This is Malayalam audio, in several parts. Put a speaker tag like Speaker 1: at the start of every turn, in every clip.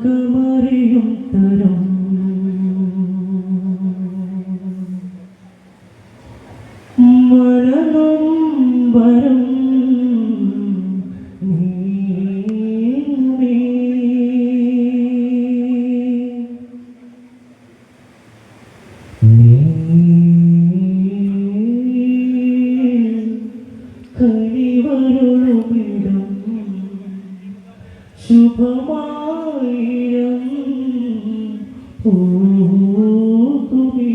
Speaker 1: അകമറിയും തരം മരണംബരം കരിവരുളുമിടം ശുഭമായിരം പൂക്കുമേ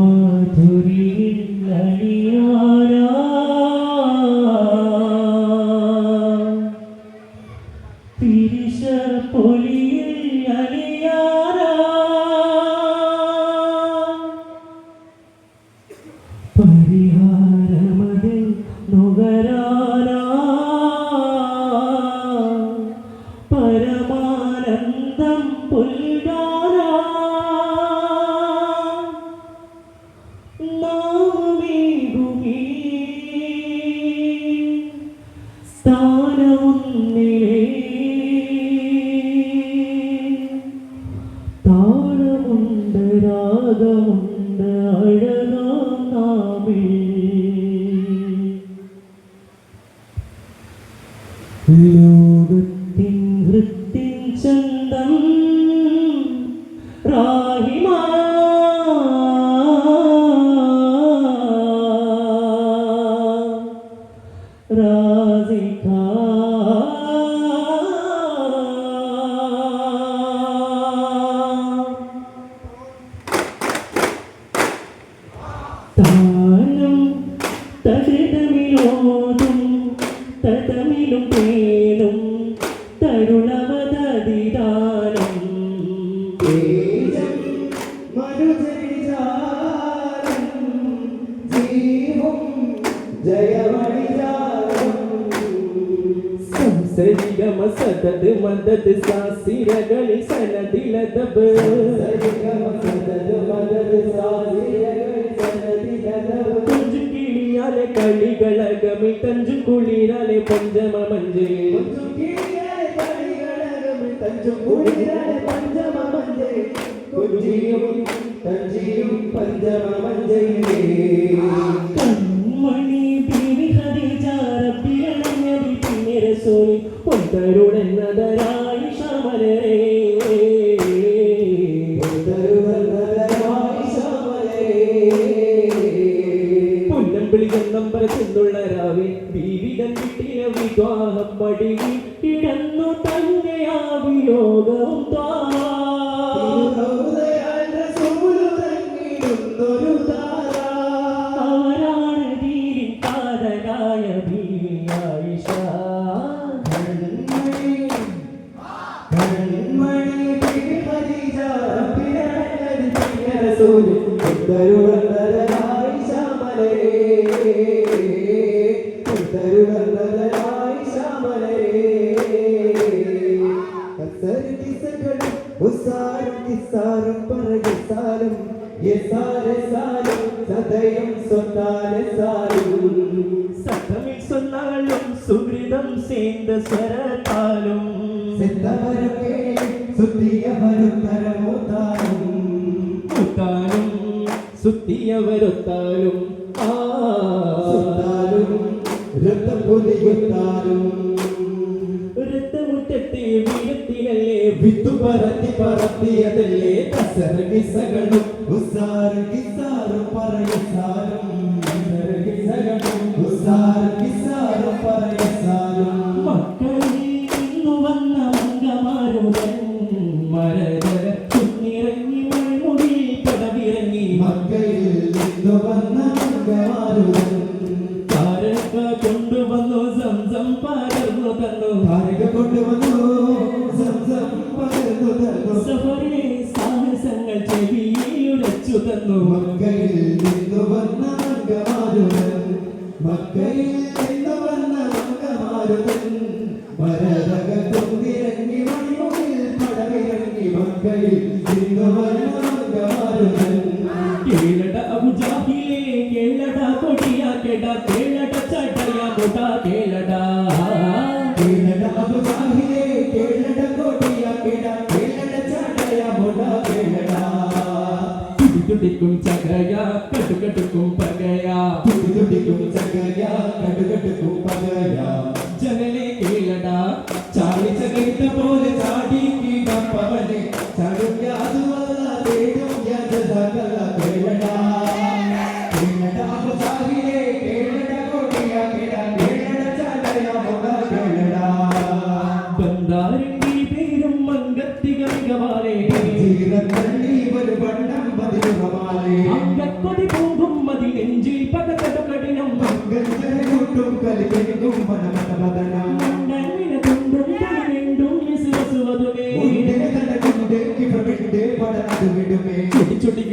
Speaker 1: പ്രിയമാധുരിയിൽ അണിയാരാ പിരിശ പൊലിയിൽ അണിയാരാ പരിഹാരമതിൽ നുകരാനാ പരമാനന്ദം പുൽകാനാ നാമമേകുമീ സ്ഥാനമൊന്നിലേ താളമുണ്ട് രാഗമുണ്ട് അഴകാം നാമേ ലോകത്തിൻ വൃത്തിൻ ചന്തം റാഹിമാ റാസിഖാ താനം തടിതമിലോതും തതമിലും പേനും തരുളവതതിദാനം സംസരിഗമ സദത് മദത് സാസിരഗണി സനദിലദബ് കുഞ്ചുകിളിയാലെ കളികളകമി തഞ്ചു കുളിരാലെ പഞ്ചമ മഞ്ജരി കൺമണി ബീവി ഖദീജ റബ്ബിയണഞ്ഞതി പിന്നെ റസൂൽ പൊന്തരുടെന്നതരായി ശമലരേ ുള്ള രാവി ബീവിതൻ കിട്ടിയ വിവാഹം മടിയിൽ കിടന്നു തന്നെയാവിയോഗവും ആരാണ് തീരിൻ കാതലായ ബീവിയായിഷ സതമിൽ சொன்னாலும் സുഹൃതം சேர்ந்த സ്വരത്താലും സുത്തിയവരൊത്താലും രക്തമുറ്റത്തെ വീരത്തിലല്ലേ വിത്തു പറത്തി പറത്തിയതല്ലേ കസരകിസകളും ഉസാറും പറയസാരും മക്കളിൽ നിന്നു വന്ന മംഗമാരുടൻ മരതര കുന്നിറങ്ങി മൺമുടി പടവിറങ്ങി മക്കളിൽ നിന്നു വന്ന മംഗമാരുടൻ താരക കൊണ്ടുവന്നു സംസം പകർന്നു തന്നു സഫറിലെ സാഹസങ്ങൾ ചെവിയുടച്ചു തന്നു
Speaker 2: മക്കയിൽ നിന്നു വന്ന മംഗമാരുതൻ മരതകത്തുന്നിറങ്ങി മണിമുകിൽ പടവിറങ്ങി മക്കയിൽ നിന്നു വന്ന മംഗമാരുതൻ
Speaker 1: കേളട അബുജാഹിലെ കേളട കൊടിയ കേട കേളട ചടയ മുട കേളട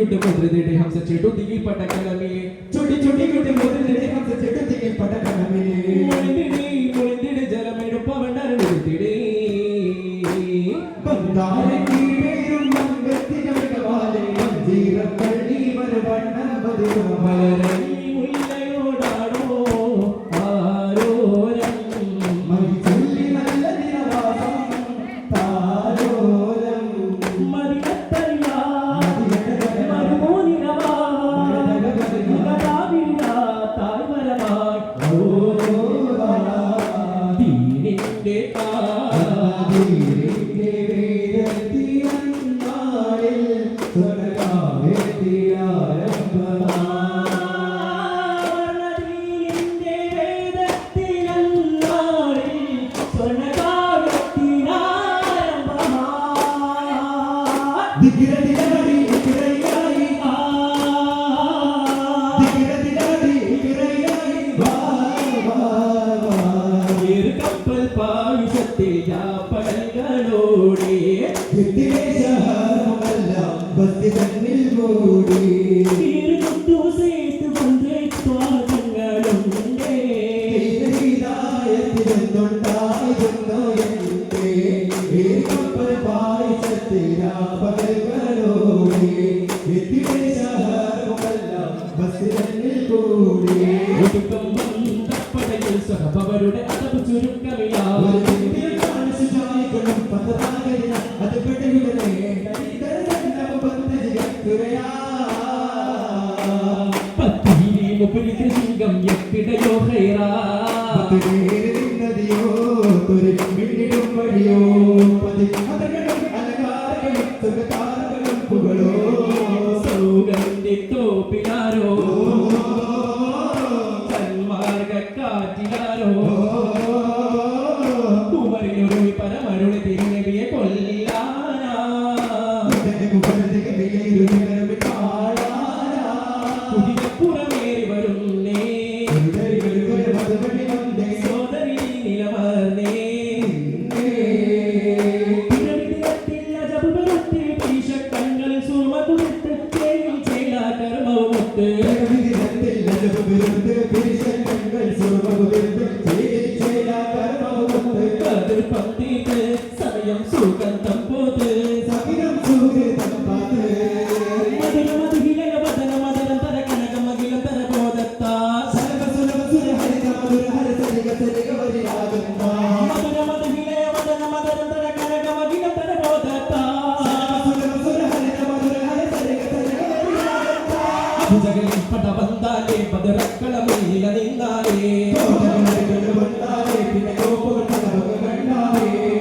Speaker 1: കുട്ടി മുദ്രതയുടെ ഹംസ ചെടുതിയിൽ പടക്കലമിലെ
Speaker 2: ചുടി ചുടി കുട്ടി മുതലിനെ ഹംസ ചെടുത്തിയിൽ പടക്കലമിലെ
Speaker 1: മുളിന്തിടി ജലമെടുപ്പവണ്ടരുത്തിടേ
Speaker 2: ബന്ധാരെ കീഴേറും മംഗത്തിനവാലെ മഞ്ജീരപ്പള്ളി മരവണ്ണം പതിരുമല
Speaker 1: മലരണി മുല്ലയോടാടോ ആരോരം
Speaker 2: മരിച്ചുള്ളി നല്ല നിലവാസം താരോരം
Speaker 1: മതികത്തല്ല മരുമോനിരവാ മകരാവില്ല താഴ്വരമായി ദീനിന്റെ
Speaker 2: ആദിരിന്റെ വേദത്തിയന്നാളിൽ സ്വർഗ്ഗാവേദിയാരംഭമാ
Speaker 1: ദീനിന്റെ വേദത്തിലന്നാളിൽ സ്വർണ്ണകാവ്യത്തിനാരംഭമായി
Speaker 2: ദിഗ്ഗിരദിനാടി ഇക്കിരയായി ദിഗ്ഗിരദിനാടി ഇക്കിരയായി വാ വാ വാ
Speaker 1: കപ്പൽ പായുഷത്തിൽ യാപ്പടങ്ങളോടെ
Speaker 2: വിദ്വേഷഹാരമെല്ലാം ഭക്തി തന്നിൽ മൂടി
Speaker 1: തീർന്നു സേതു വന്നേ സ്വാഗതങ്ങളുണ്ടേ
Speaker 2: ഹൃദയത്തിലെന്തുണ്ടായിരുന്നു എന്റെ കപ്പൽ പായസത്തിലാപകലോടെ വിദ്വേഷഹാരമെല്ലാം ഭക്തി തന്നിൽ കൂടി
Speaker 1: ഒടുക്കം വന്നപ്പടയിൽ സഹപവരുടെ അതവ് ചുരുക്കമില്ല
Speaker 2: ഒരു വ്യക്തിയെ കാണിച്ചു ചായകളും പന്തറാകരുന്ന അത് പെട്ടുവിടലേ
Speaker 1: പത്തിരി മുപ്പരി കൃഷികം എപ്പിടയോ ഹൈറാ
Speaker 2: നദിയോ തുരിടും വഴിയോ പതികളും അലങ്കാരങ്ങളും സുഖതാരങ്ങളും പുകളോ
Speaker 1: സൗഗന്ധി തോപ്പിലാരോ സന്മാർഗക്കാറ്റിലാരോ കുമരിയൊരു പരമരുളി തിരുനബിയെ കൊല്ലാനാ കുതിരപ്പുറമേറി വരുന്നേ സോദരി നിലമർന്നേ പിരമിഡിയത്തിൽ അജബുബലത്തിൽ പീശക്കങ്ങളിൽ സുമതുരത്ത് തേങ്ങിൽ ചെയ്ത കർമ്മവുമൊത്ത് കതിർ പന്തിട്ട് സമയം സുഗന്ധം പോത്ത് മധുര മധുഹിലയ വദന മദരം തര കനക മകിലം തര ബോധത്താ മധുര മധുഹിലയ വദന മദരം തര കനക മകിലം തര ബോധത്താ ഭുജകളിൽ പടവന്താലേ പദറക്കളമിൽ നിലനിന്നാലേ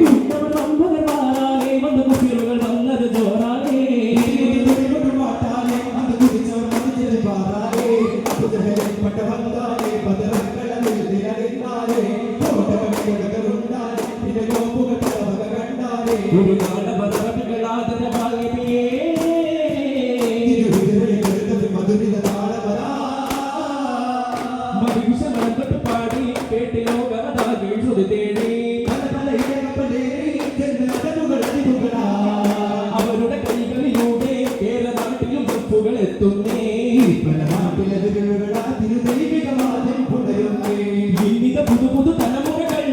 Speaker 1: കുണ്ടവരമ്പകർമാരാലേ വന്ന മുഖിലുകൾ വന്നത് ജോറാലേ ഒരു നാടപദവികളാദരവാളിയേ മധുഷമലപ്പെട്ട് പാടി കേട്ട് ലോകമതാകെ ശ്രുതി തേടി അവരുടെ കൈകളിലൂടെ കേരള നാട്ടിലും ഉപ്പുകൾ എത്തുന്നേ വിവിധ പുതു പുതു തലമുറകൾ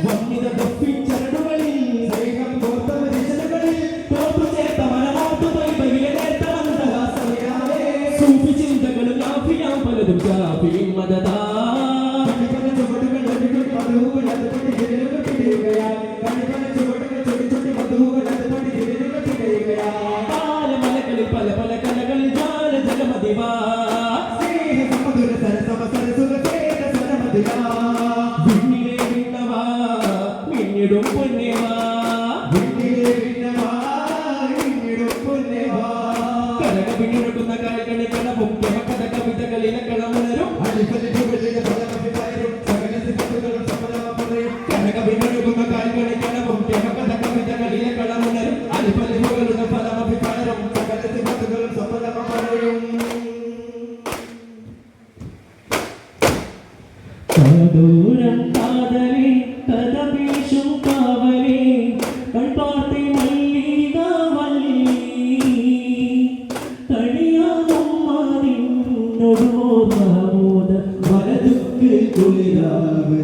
Speaker 1: വന്നിത ദഫിൻ ചരടുകളിൽ കോർത്തു ചേർത്ത മനമാർത്തു വൈഭവിയെ നേർത്ത മന്ദഹാസമയാലേ സൂഫി ചിന്തകളും ലാഫിയാം പലതും ജാഫിയും മദതാ പാലമലകളിൽ പല പല കലകളിൽ ജാല ജലമതിവാ വിണ്ണിലെ വിണ്ണവാ മിന്നിടും പൊന്നേവാ കരക പിന്നിടുന്ന കരകളി കളവും കഥ കവിതകളിലെ കളമുണരും കരക പിന്നിടുന്ന കരകളി കളവും കഥ കവിതകളിലെ കളമുണരും അലിപലികളുടെ ഫലമഭിപ്രായം ദൂരം കാതലി കഥ വീശും കാവലി മഹമൂദ് വലതുക്ക് കുളിരാവ്